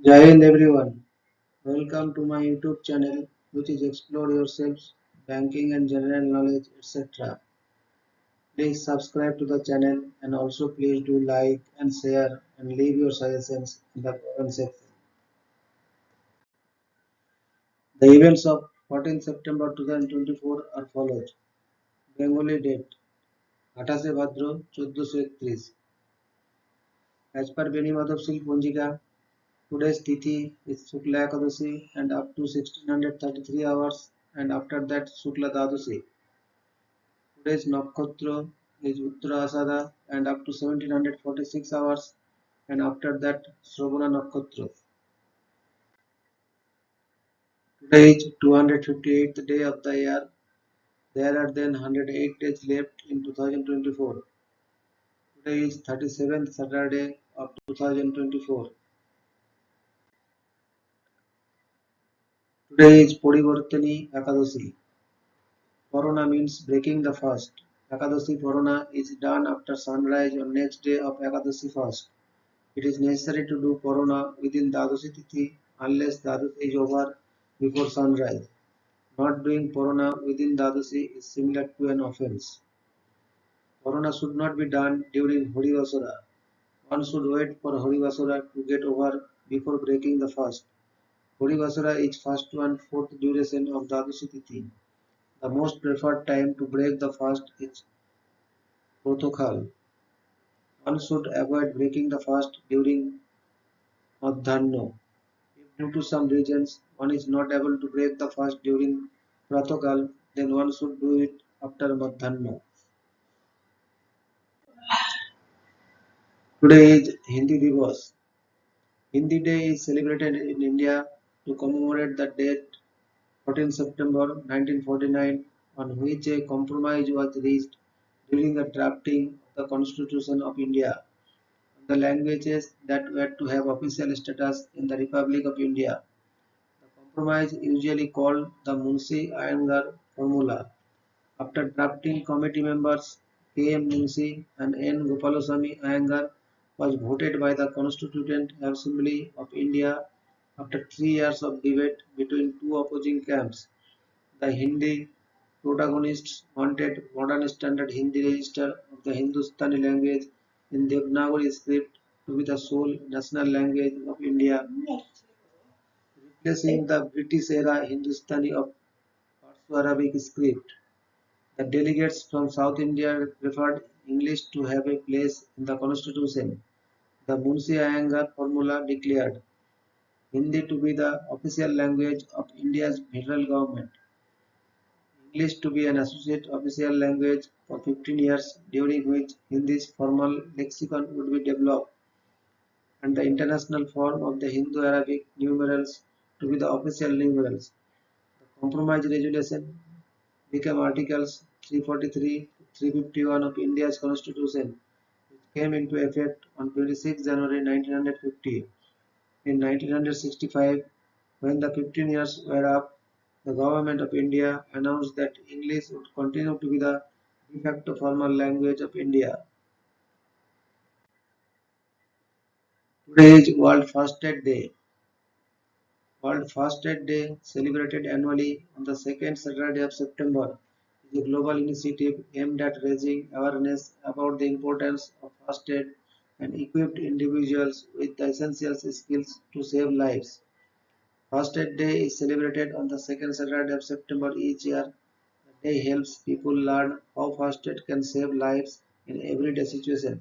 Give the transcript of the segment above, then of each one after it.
Jai Hind everyone. Welcome to my YouTube channel, which is Explore Yourselves, Banking and General Knowledge, etc. Please subscribe to the channel and also please do like and share and leave your suggestions in the comment section. The events of 14 September 2024 are followed. Bengali date 28 Bhadra 1431. As per Beni Madhavsil Punjika, today's Tithi is Shukla Ekadashi and up to 1633 hours, and after that Shukla Dadoshi. Today's Nakshatra is Uttarashada and up to 1746 hours, and after that Shravana Nakshatra. Today is 258th day of the year. There are then 108 days left in 2024. Today is 37th Saturday of 2024. Today is Porivartani Ekadashi. Parona means breaking the fast. Ekadashi Parona is done after sunrise on next day of Ekadashi fast. It is necessary to do Parona within Dadoshi Tithi unless Dadoshi is over before sunrise. Not doing Parona within Dadoshi is similar to an offense. Parona should not be done during Horivasura. One should wait for Horivasura to get over before breaking the fast. Horivasura is first one fourth duration of Dadoshi Tithi. The most preferred time to break the fast is Protokhal. One should avoid breaking the fast during Madhyano. If due to some reasons one is not able to break the fast during Pratokal, then one should do it after Madhyano. Today is Hindi Divas. Hindi Day is celebrated in India to commemorate the date 14 September 1949, on which a compromise was reached during the drafting of the Constitution of India on the languages that were to have official status in the Republic of India. The compromise, usually called the Munshi-Iyengar formula, after drafting committee members K. M. Munshi and N. Gopalaswamy Iyengar, was voted by the Constituent Assembly of India after 3 years of debate between two opposing camps. The Hindi protagonists wanted modern standard Hindi register of the Hindustani language in Devanagari script to be the sole national language of India, replacing the British-era Hindustani of Perso-Arabic script. The delegates from South India preferred English to have a place in the constitution. The Munshi Iyengar formula declared Hindi to be the official language of India's federal government, English to be an associate official language for 15 years, during which Hindi's formal lexicon would be developed, and the international form of the Hindu-Arabic numerals to be the official numerals. The compromise resolution became Articles 343 to 351 of India's Constitution, which came into effect on 26 January 1950. In 1965, when the 15 years were up, the Government of India announced that English would continue to be the de facto formal language of India. Today is World Fasted Day. World Fasted Day, celebrated annually on the second Saturday of September, is a global initiative aimed at raising awareness about the importance of fasted and equipped individuals with the essential skills to save lives. Fasted Day is celebrated on the second Saturday of September each year. The day helps people learn how fasted can save lives in everyday situations.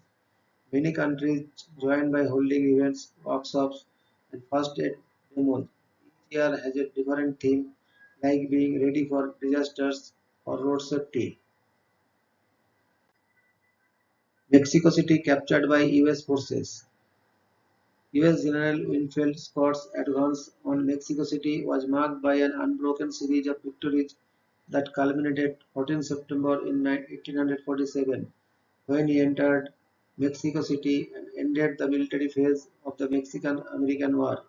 Many countries join by holding events, workshops, and first aid demos. Each year has a different theme, like being ready for disasters or road safety. Mexico City captured by US forces. US General Winfield Scott's advance on Mexico City was marked by an unbroken series of victories that culminated 14 September in 1847, when he entered Mexico City and ended the military phase of the Mexican-American War.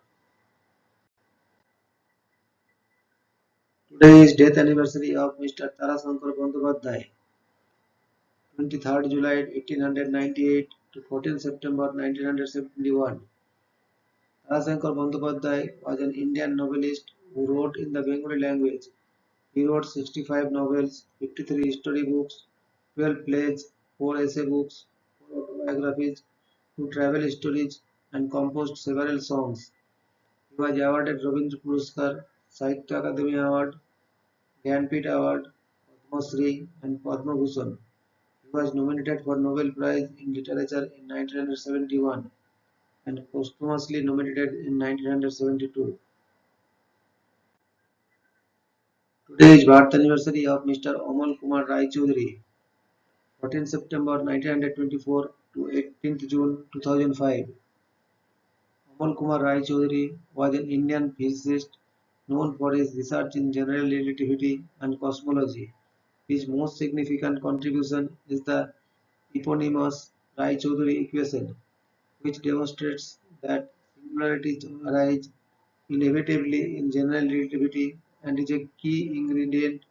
Today is death anniversary of Mr. Tarasankar Bandyopadhyay, 23rd July 1898 to 14 September 1971. Tarasankar Bandyopadhyay was an Indian novelist who wrote in the Bengali language. He wrote 65 novels, 53 history books, 12 plays, 4 essay books, 4 autobiographies, 2 travel stories, and composed several songs. He was awarded Rabindra Puraskar, Sahitya Akademi Award, Gyanpith Award, Padma Shri, and Padma Bhushan. He was nominated for Nobel Prize in Literature in 1971 and posthumously nominated in 1972. Today is birth anniversary of Mr. Amal Kumar Rai Chaudhary, 14 September 1924 to 18th June 2005. Amal Kumar Rai Chaudhary was an Indian physicist known for his research in general relativity and cosmology. His most significant contribution is the eponymous Rai-Choudhury equation, which demonstrates that singularities arise inevitably in general relativity and is a key ingredient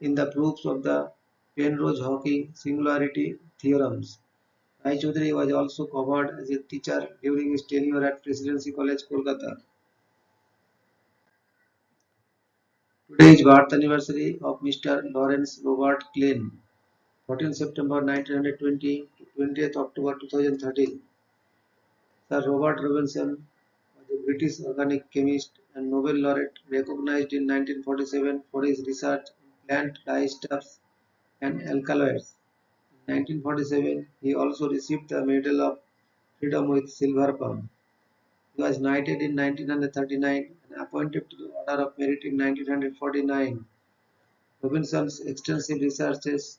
in the proofs of the Penrose-Hawking singularity theorems. Rai-Choudhury was also covered as a teacher during his tenure at Presidency College, Kolkata. Today is birth anniversary of Mr. Lawrence Robert Klein, 14 September 1920 to 20th October 2013. Sir Robert Robinson was a British organic chemist and Nobel laureate recognized in 1947 for his research in plant dyestuffs and alkaloids. In 1947, he also received the Medal of Freedom with silver palm. He was knighted in 1939 and appointed to the Order of Merit in 1949. Robinson's extensive researches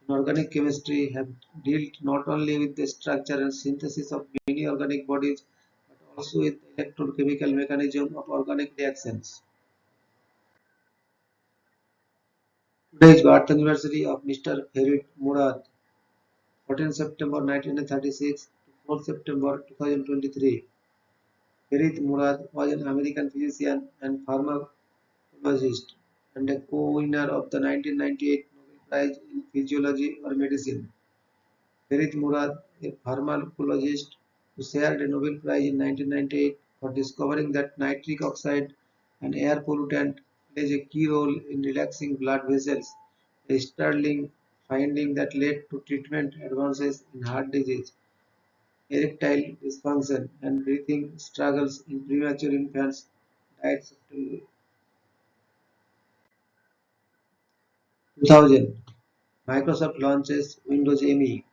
in organic chemistry have dealt not only with the structure and synthesis of many organic bodies but also with the electrochemical mechanism of organic reactions. Today is birth anniversary of Mr. Ferit Murad, 14 September 1936 to 4 September 2023. Ferit Murad was an American physician and pharmacologist and a co-winner of the 1998 Nobel Prize in Physiology or Medicine. Ferit Murad, a pharmacologist who shared a Nobel Prize in 1998 for discovering that nitric oxide, an air pollutant, plays a key role in relaxing blood vessels, a startling finding that led to treatment advances in heart disease, erectile dysfunction, and breathing struggles in premature infants, died September 2000. Microsoft launches Windows ME.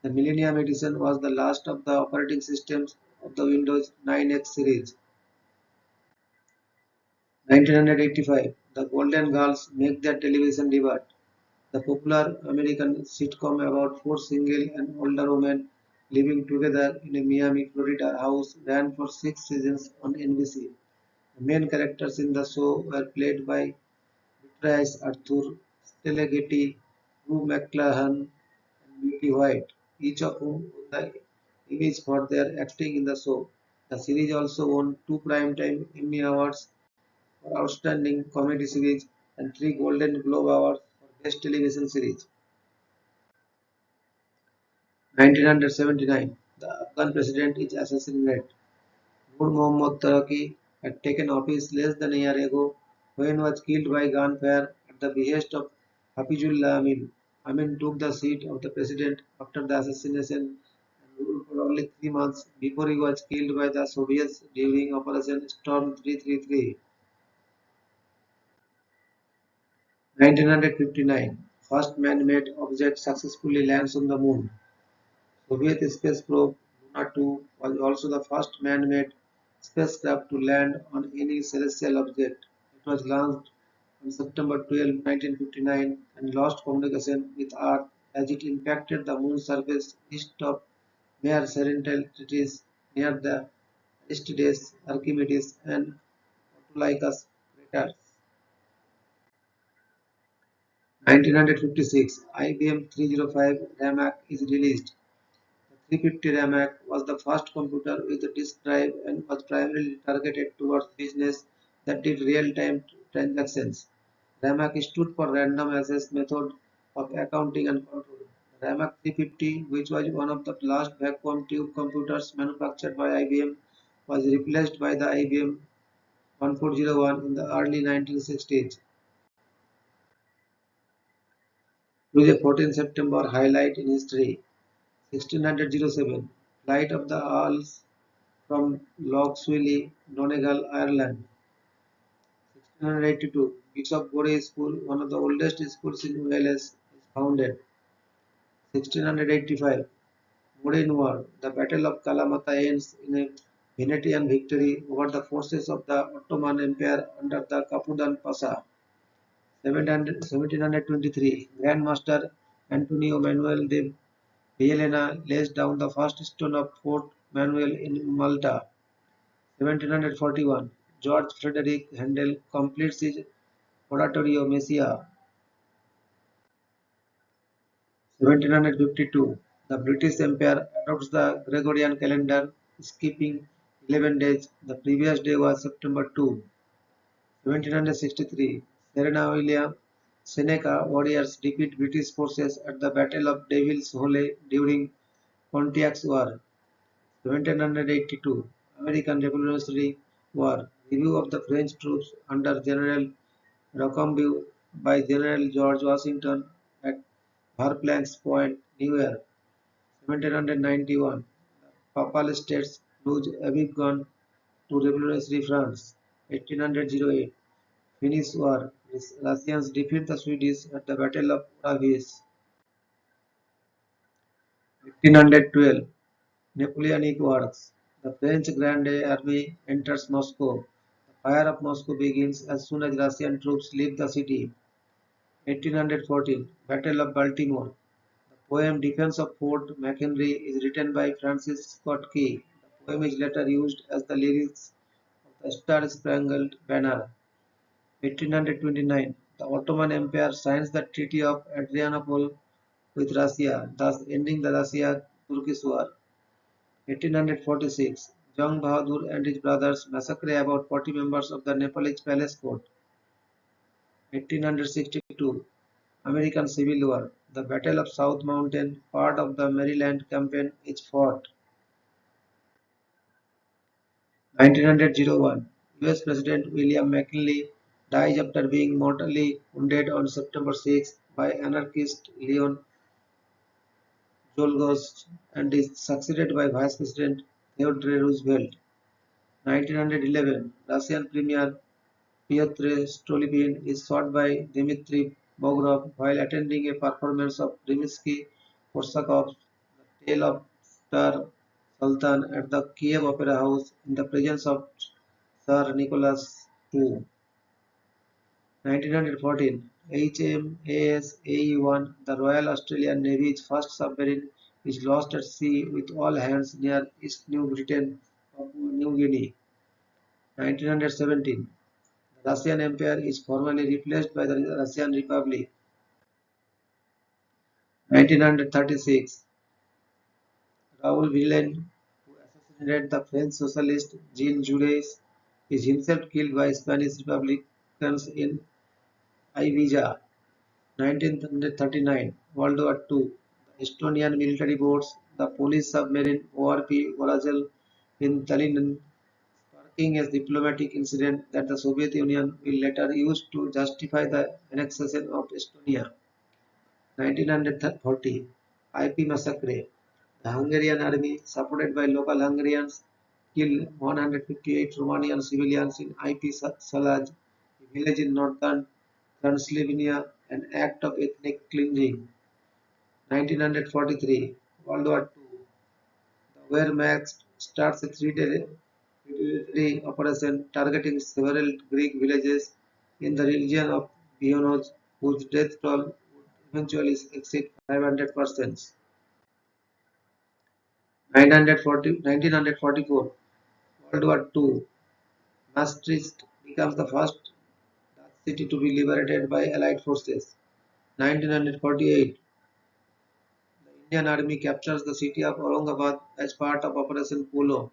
The Millennium Edition was the last of the operating systems of the Windows 9X series. 1985, The Golden Girls make their television debut. The popular American sitcom about four single and older women living together in a Miami, Florida house ran for 6 seasons on NBC. The main characters in the show were played by Beatrice Arthur, Stella Getty, Rue McClanahan, and Betty White, each of whom won the Emmys for their acting in the show. The series also won two Primetime Emmy Awards for Outstanding Comedy Series and three Golden Globe Awards for Best Television Series. 1979, the Afghan president is assassinated. Nur Mohammad Taraki had taken office less than a year ago when he was killed by gunfire at the behest of Hafizullah Amin. Amin took the seat of the president after the assassination and ruled for only 3 months before he was killed by the Soviets during Operation Storm 333. 1959, first man-made object successfully lands on the moon. Soviet space probe Luna 2 was also the first man-made spacecraft to land on any celestial object. It was launched on September 12, 1959 and lost communication with Earth as it impacted the moon's surface east of Mare Serenitatis near the Aristides, Archimedes and Autolycus craters. 1956, IBM 305 RAMAC is released. The 350 RAMAC was the first computer with a disk drive and was primarily targeted towards business that did real-time transactions. RAMAC stood for Random Access Method of Accounting and Control. The RAMAC 350, which was one of the last vacuum tube computers manufactured by IBM, was replaced by the IBM 1401 in the early 1960s. With a 14 September highlight in history, 1607, flight of the Owls from Lochswilly, Donegal, Ireland. 1682, Bishop Gorey School, one of the oldest schools in Wales, is founded. 1685, Modern War. The Battle of Kalamata ends in a Venetian victory over the forces of the Ottoman Empire under the Capudan Pasha. 1723, Grandmaster Antonio Manuel de Villena lays down the first stone of Fort Manuel in Malta. 1741, George Frederick Handel completes his Oratorio Messiah. 1752, the British Empire adopts the Gregorian calendar, skipping 11 days. The previous day was September 2. 1763, Serena William Seneca warriors defeat British forces at the Battle of Devil's Hole during Pontiac's War. 1782, American Revolutionary War. Review of the French troops under General Rochambeau by General George Washington at Verplancks Point, New York. 1791, Papal States lose Avignon to Revolutionary France. 1808, Finnish War. Russians defeat the Swedes at the Battle of Oravius. 1812, Napoleonic Wars. The French Grand Army enters Moscow. The fire of Moscow begins as soon as Russian troops leave the city. 1814, Battle of Baltimore. The poem Defense of Fort McHenry is written by Francis Scott Key. The poem is later used as the lyrics of the Star-Spangled Banner. 1829, the Ottoman Empire signs the Treaty of Adrianople with Russia, thus ending the Russia-Turkish War. 1846, Jung Bahadur and his brothers massacre about 40 members of the Nepalese palace court. 1862, American Civil War. The Battle of South Mountain, part of the Maryland Campaign, is fought. 1901, US President William McKinley dies after being mortally wounded on September 6 by anarchist Leon Czolgosz and is succeeded by Vice President Theodore Roosevelt. 1911, Russian Premier Pyotr Stolypin is shot by Dmitry Bogrov while attending a performance of Rimsky-Korsakov's The Tale of Star Sultan at the Kiev Opera House in the presence of Tsar Nicholas II. 1914, HMAS AE-1, the Royal Australian Navy's first submarine, is lost at sea with all hands near East New Britain, Papua New Guinea. 1917, the Russian Empire is formally replaced by the Russian Republic. 1936, Raoul Villain, who assassinated the French socialist Jean Jaurès, is himself killed by Spanish Republicans in Ibiza. 1939, World War II, the Estonian military boards the police submarine ORP Vorajel in Tallinn, sparking a diplomatic incident that the Soviet Union will later use to justify the annexation of Estonia. 1940, IP massacre. The Hungarian army, supported by local Hungarians, killed 158 Romanian civilians in IP Salaj, a village in northern Transylvania, an act of ethnic cleansing. 1943, World War II. The Wehrmacht starts a three-day retaliatory operation targeting several Greek villages in the region of Bionos, whose death toll would eventually exceed 500 persons. 1944, World War II. Maastricht becomes the first Dutch city to be liberated by Allied forces. 1948, the Indian Army captures the city of Aurangabad as part of Operation Polo.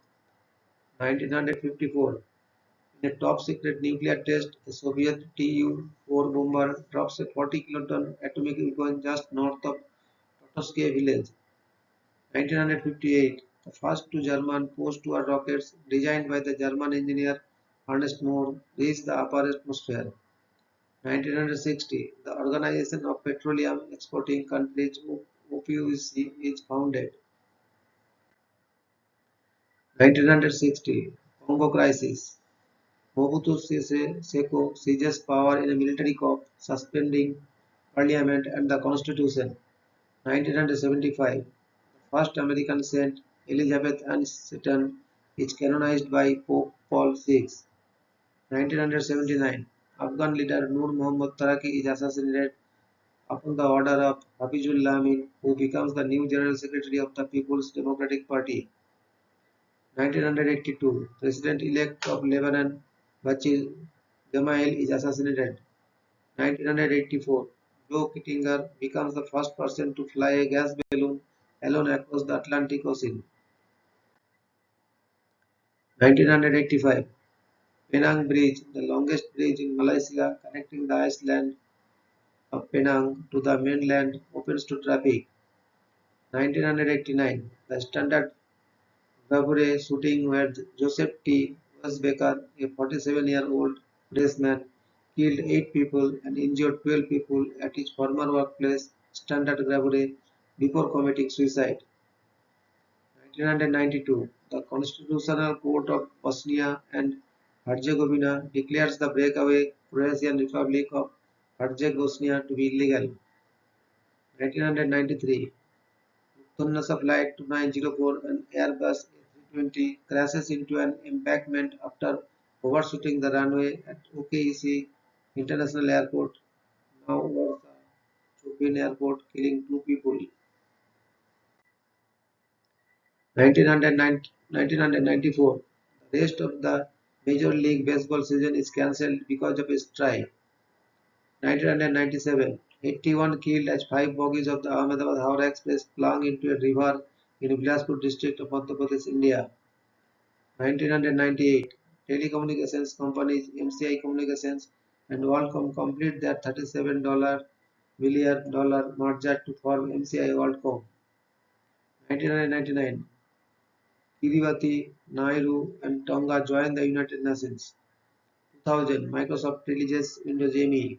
1954, in a top-secret nuclear test, a Soviet Tu-4 bomber drops a 40-kiloton atomic weapon just north of Totoske village. 1958, the first two German post-war rockets designed by the German engineer Ernst Mohr reached the upper atmosphere. 1960, the Organization of Petroleum Exporting Countries (OPEC) is founded. 1960, Congo crisis. Mobutu Sese Seko seizes power in a military coup, suspending parliament and the constitution. 1975, the first American saint, Elizabeth Ann Seton, is canonized by Pope Paul VI. 1979, Afghan leader Nur Muhammad Taraki is assassinated upon the order of Hafizul Amin, who becomes the new General Secretary of the People's Democratic Party. 1982, President-elect of Lebanon, Bashir Gemayel is assassinated. 1984, Joe Kittinger becomes the first person to fly a gas balloon alone across the Atlantic Ocean. 1985, Penang Bridge, the longest bridge in Malaysia connecting the island of Penang to the mainland, opens to traffic. 1989, the Standard Gravure shooting where Joseph T. Westbaker, a 47-year-old pressman, killed 8 people and injured 12 people at his former workplace, Standard Gravure, before committing suicide. 1992, the Constitutional Court of Bosnia and Herzegovina declares the breakaway Croatian Republic of Herzegovina to be illegal. 1993, Lufthansa Flight 2904, an Airbus A320, crashes into an embankment after overshooting the runway at OKC International Airport, now Warsaw Chopin Airport, killing 2 people. 1994, the rest of the Major League Baseball season is cancelled because of a strike. 1997, 81 killed as 5 bogies of the Ahmedabad-Howrah Express plunged into a river in Bilaspur district of Madhya Pradesh, India. 1998, telecommunications companies MCI Communications and WorldCom complete their $37 billion merger to form MCI WorldCom. 1999, Kiribati, Nauru, and Tonga joined the United Nations. 2000, Microsoft releases Windows ME.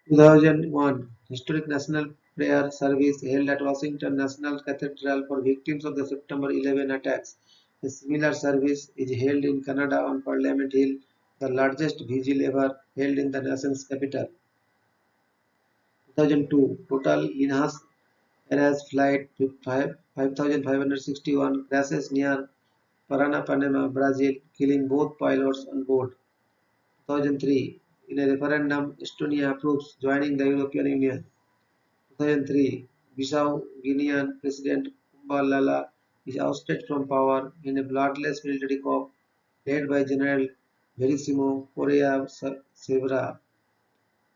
2001, historic national prayer service held at Washington National Cathedral for victims of the September 11 attacks. A similar service is held in Canada on Parliament Hill, the largest vigil ever held in the nation's capital. 2002, total Linhas Airways flight 5561 crashes near Paranapanema, Brazil, killing both pilots on board. 2003, in a referendum, Estonia approves joining the European Union. 2003, Bissau-Guinean President Kumbalala is ousted from power in a bloodless military coup led by General Verissimo Correa Severa.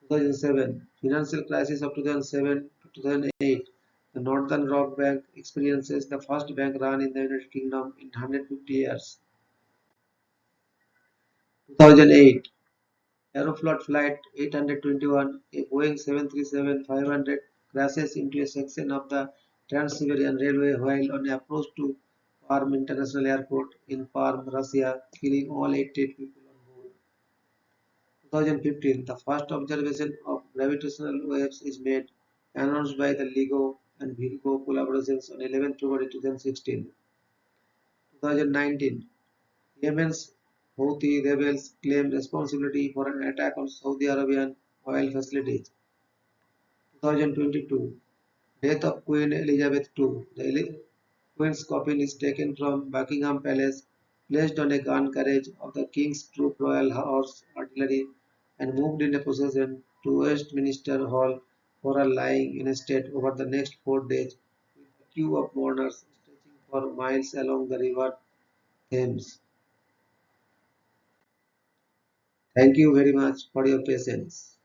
2007, financial crisis of 2007 to 2008. The Northern Rock Bank experiences the first bank run in the United Kingdom in 150 years. 2008, Aeroflot Flight 821, a Boeing 737-500, crashes into a section of the Trans-Siberian Railway while on approach to Perm International Airport in Perm, Russia, killing all 88 people on board. 2015, the first observation of gravitational waves is made, announced by the LIGO and Virgo collaborations on 11 February 2016. 2019, Yemen's Houthi rebels claim responsibility for an attack on Saudi Arabian oil facilities. 2022, death of Queen Elizabeth II. The Queen's coffin is taken from Buckingham Palace, placed on a gun carriage of the King's Troop Royal Horse Artillery, and moved in a procession to Westminster Hall for her lying in state over the next 4 days, with a queue of mourners stretching for miles along the river Thames. Thank you very much for your patience.